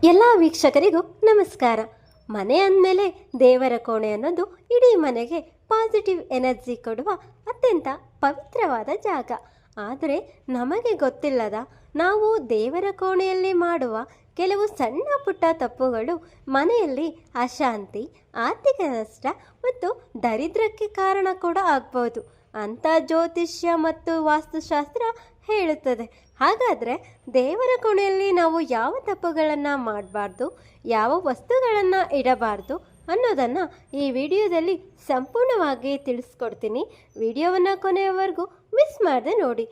ಎಲ್ಲ ವೀಕ್ಷಕರಿಗೂ ನಮಸ್ಕಾರ. ಮನೆ ಅಂದಮೇಲೆ ದೇವರ ಕೋಣೆ ಅನ್ನೋದು ಇಡೀ ಮನೆಗೆ ಪಾಸಿಟಿವ್ ಎನರ್ಜಿ ಕೊಡುವ ಅತ್ಯಂತ ಪವಿತ್ರವಾದ ಜಾಗ. ಆದರೆ ನಮಗೆ ಗೊತ್ತಿಲ್ಲದ ನಾವು ದೇವರ ಕೋಣೆಯಲ್ಲಿ ಮಾಡುವ ಕೆಲವು ಸಣ್ಣ ಪುಟ್ಟ ತಪ್ಪುಗಳು ಮನೆಯಲ್ಲಿ ಅಶಾಂತಿ, ಆರ್ಥಿಕ ನಷ್ಟ ಮತ್ತು ದರಿದ್ರಕ್ಕೆ ಕಾರಣ ಕೂಡ ಆಗ್ಬೋದು ಅಂತ ಜ್ಯೋತಿಷ್ಯ ಮತ್ತು ವಾಸ್ತುಶಾಸ್ತ್ರ ಹೇಳುತ್ತದೆ. ಹಾಗಾದರೆ ದೇವರ ಕೋಣೆಯಲ್ಲಿ ನಾವು ಯಾವ ತಪ್ಪುಗಳನ್ನು ಮಾಡಬಾರ್ದು, ಯಾವ ವಸ್ತುಗಳನ್ನು ಇಡಬಾರ್ದು ಅನ್ನೋದನ್ನು ಈ ವಿಡಿಯೋದಲ್ಲಿ ಸಂಪೂರ್ಣವಾಗಿ ತಿಳಿಸ್ಕೊಡ್ತೀನಿ. ವಿಡಿಯೋವನ್ನು ಕೊನೆಯವರೆಗೂ ಮಿಸ್ ಮಾಡದೆ ನೋಡಿ.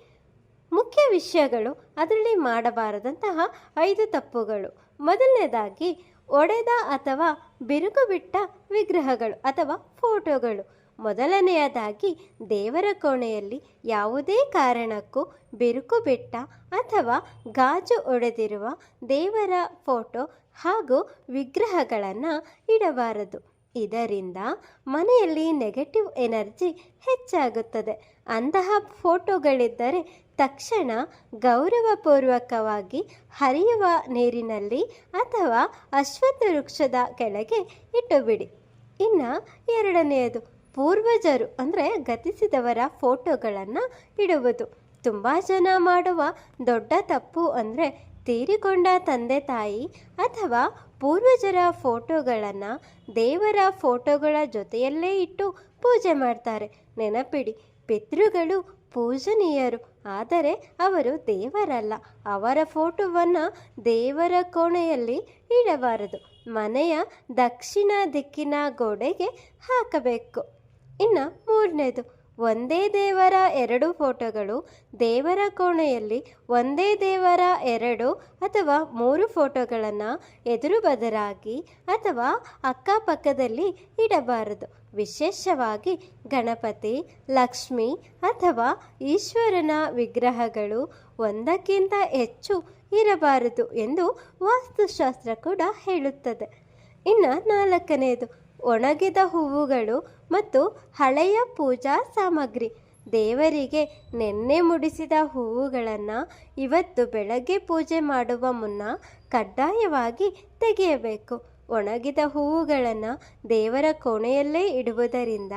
ಮುಖ್ಯ ವಿಷಯಗಳು, ಅದರಲ್ಲಿ ಮಾಡಬಾರದಂತಹ 5 ತಪ್ಪುಗಳು. ಮೊದಲನೇದಾಗಿ, ಒಡೆದ ಅಥವಾ ಬಿರುಕು ಬಿಟ್ಟ ವಿಗ್ರಹಗಳು ಅಥವಾ ಫೋಟೋಗಳು. ಮೊದಲನೆಯದಾಗಿ, ದೇವರ ಕೋಣೆಯಲ್ಲಿ ಯಾವುದೇ ಕಾರಣಕ್ಕೂ ಬಿರುಕು ಬಿಟ್ಟ ಅಥವಾ ಗಾಜು ಒಡೆದಿರುವ ದೇವರ ಫೋಟೋ ಹಾಗೂ ವಿಗ್ರಹಗಳನ್ನು ಇಡಬಾರದು. ಇದರಿಂದ ಮನೆಯಲ್ಲಿ ನೆಗೆಟಿವ್ ಎನರ್ಜಿ ಹೆಚ್ಚಾಗುತ್ತದೆ. ಅಂತಹ ಫೋಟೋಗಳಿದ್ದರೆ ತಕ್ಷಣ ಗೌರವಪೂರ್ವಕವಾಗಿ ಹರಿಯುವ ನೀರಿನಲ್ಲಿ ಅಥವಾ ಅಶ್ವತ್ಥ ವೃಕ್ಷದ ಕೆಳಗೆ ಇಟ್ಟುಬಿಡಿ. ಇನ್ನು ಎರಡನೆಯದು, ಪೂರ್ವಜರು ಅಂದರೆ ಗತಿಸಿದವರ ಫೋಟೋಗಳನ್ನು ಇಡುವುದು. ತುಂಬ ಜನ ಮಾಡುವ ದೊಡ್ಡ ತಪ್ಪು ಅಂದರೆ ತೀರಿಕೊಂಡ ತಂದೆ ತಾಯಿ ಅಥವಾ ಪೂರ್ವಜರ ಫೋಟೋಗಳನ್ನು ದೇವರ ಫೋಟೋಗಳ ಜೊತೆಯಲ್ಲೇ ಇಟ್ಟು ಪೂಜೆ ಮಾಡ್ತಾರೆ. ನೆನಪಿಡಿ, ಪಿತೃಗಳು ಪೂಜನೀಯರು, ಆದರೆ ಅವರು ದೇವರಲ್ಲ. ಅವರ ಫೋಟೋವನ್ನು ದೇವರ ಕೋಣೆಯಲ್ಲಿ ಇಡಬಾರದು. ಮನೆಯ ದಕ್ಷಿಣ ದಿಕ್ಕಿನ ಗೋಡೆಗೆ ಹಾಕಬೇಕು. ಇನ್ನು ಮೂರನೇದು, ಒಂದೇ ದೇವರ 2 ಫೋಟೋಗಳು. ದೇವರ ಕೋಣೆಯಲ್ಲಿ ಒಂದೇ ದೇವರ 2 ಅಥವಾ 3 ಫೋಟೋಗಳನ್ನು ಎದುರು ಬದರಾಗಿ ಅಥವಾ ಅಕ್ಕಪಕ್ಕದಲ್ಲಿ ಇಡಬಾರದು. ವಿಶೇಷವಾಗಿ ಗಣಪತಿ, ಲಕ್ಷ್ಮಿ ಅಥವಾ ಈಶ್ವರನ ವಿಗ್ರಹಗಳು ಒಂದಕ್ಕಿಂತ ಹೆಚ್ಚು ಇರಬಾರದು ಎಂದು ವಾಸ್ತುಶಾಸ್ತ್ರ ಕೂಡ ಹೇಳುತ್ತದೆ. ಇನ್ನು ನಾಲ್ಕನೆಯದು, ಒಣಗಿದ ಹೂವುಗಳು ಮತ್ತು ಹಳೆಯ ಪೂಜಾ ಸಾಮಗ್ರಿ. ದೇವರಿಗೆ ನೆನ್ನೆ ಮುಡಿಸಿದ ಹೂವುಗಳನ್ನು ಇವತ್ತು ಬೆಳಗ್ಗೆ ಪೂಜೆ ಮಾಡುವ ಮುನ್ನ ಕಡ್ಡಾಯವಾಗಿ ತೆಗೆಯಬೇಕು. ಒಣಗಿದ ಹೂವುಗಳನ್ನು ದೇವರ ಕೋಣೆಯಲ್ಲೇ ಇಡುವುದರಿಂದ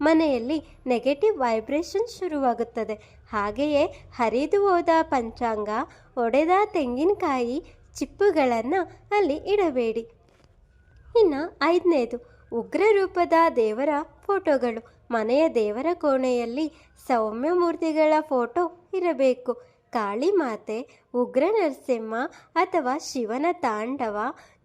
ಮನೆಯಲ್ಲಿ ನೆಗೆಟಿವ್ ವೈಬ್ರೇಷನ್ ಶುರುವಾಗುತ್ತದೆ. ಹಾಗೆಯೇ ಹರಿದು ಹೋದ ಪಂಚಾಂಗ, ಒಡೆದ ತೆಂಗಿನಕಾಯಿ ಚಿಪ್ಪುಗಳನ್ನು ಅಲ್ಲಿ ಇಡಬೇಡಿ. ಇನ್ನು ಐದನೇದು, ಉಗ್ರ ರೂಪದ ದೇವರ ಫೋಟೋಗಳು. ಮನೆಯ ದೇವರ ಕೋಣೆಯಲ್ಲಿ ಸೌಮ್ಯ ಮೂರ್ತಿಗಳ ಫೋಟೋ ಇರಬೇಕು. ಕಾಳಿ ಮಾತೆ, ಉಗ್ರ ನರಸಿಂಹ ಅಥವಾ ಶಿವನ ತಾಂಡವ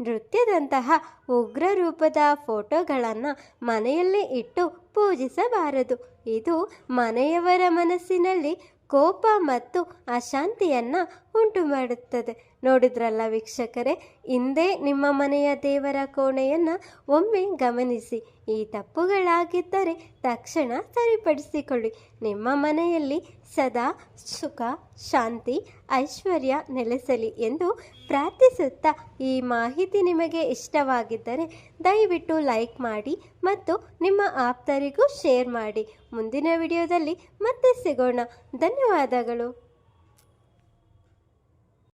ನೃತ್ಯದಂತಹ ಉಗ್ರ ರೂಪದ ಫೋಟೋಗಳನ್ನು ಮನೆಯಲ್ಲಿ ಇಟ್ಟು ಪೂಜಿಸಬಾರದು. ಇದು ಮನೆಯವರ ಮನಸ್ಸಿನಲ್ಲಿ ಕೋಪ ಮತ್ತು ಅಶಾಂತಿಯನ್ನು ಉಂಟು ಮಾಡುತ್ತದೆ. ನೋಡಿದ್ರಲ್ಲ ವೀಕ್ಷಕರೇ, ಹಿಂದೆ ನಿಮ್ಮ ಮನೆಯ ದೇವರ ಕೋಣೆಯನ್ನು ಒಮ್ಮೆ ಗಮನಿಸಿ. ಈ ತಪ್ಪುಗಳಾಗಿದ್ದರೆ ತಕ್ಷಣ ಸರಿಪಡಿಸಿಕೊಳ್ಳಿ. ನಿಮ್ಮ ಮನೆಯಲ್ಲಿ ಸದಾ ಸುಖ, ಶಾಂತಿ, ಐಶ್ವರ್ಯ ನೆಲೆಸಲಿ ಎಂದು ಪ್ರಾರ್ಥಿಸುತ್ತಾ, ಈ ಮಾಹಿತಿ ನಿಮಗೆ ಇಷ್ಟವಾಗಿದ್ದರೆ ದಯವಿಟ್ಟು ಲೈಕ್ ಮಾಡಿ ಮತ್ತು ನಿಮ್ಮ ಆಪ್ತರಿಗೂ ಶೇರ್ ಮಾಡಿ. ಮುಂದಿನ ವಿಡಿಯೋದಲ್ಲಿ ಮತ್ತೆ ಸಿಗೋಣ. ಧನ್ಯವಾದಗಳು.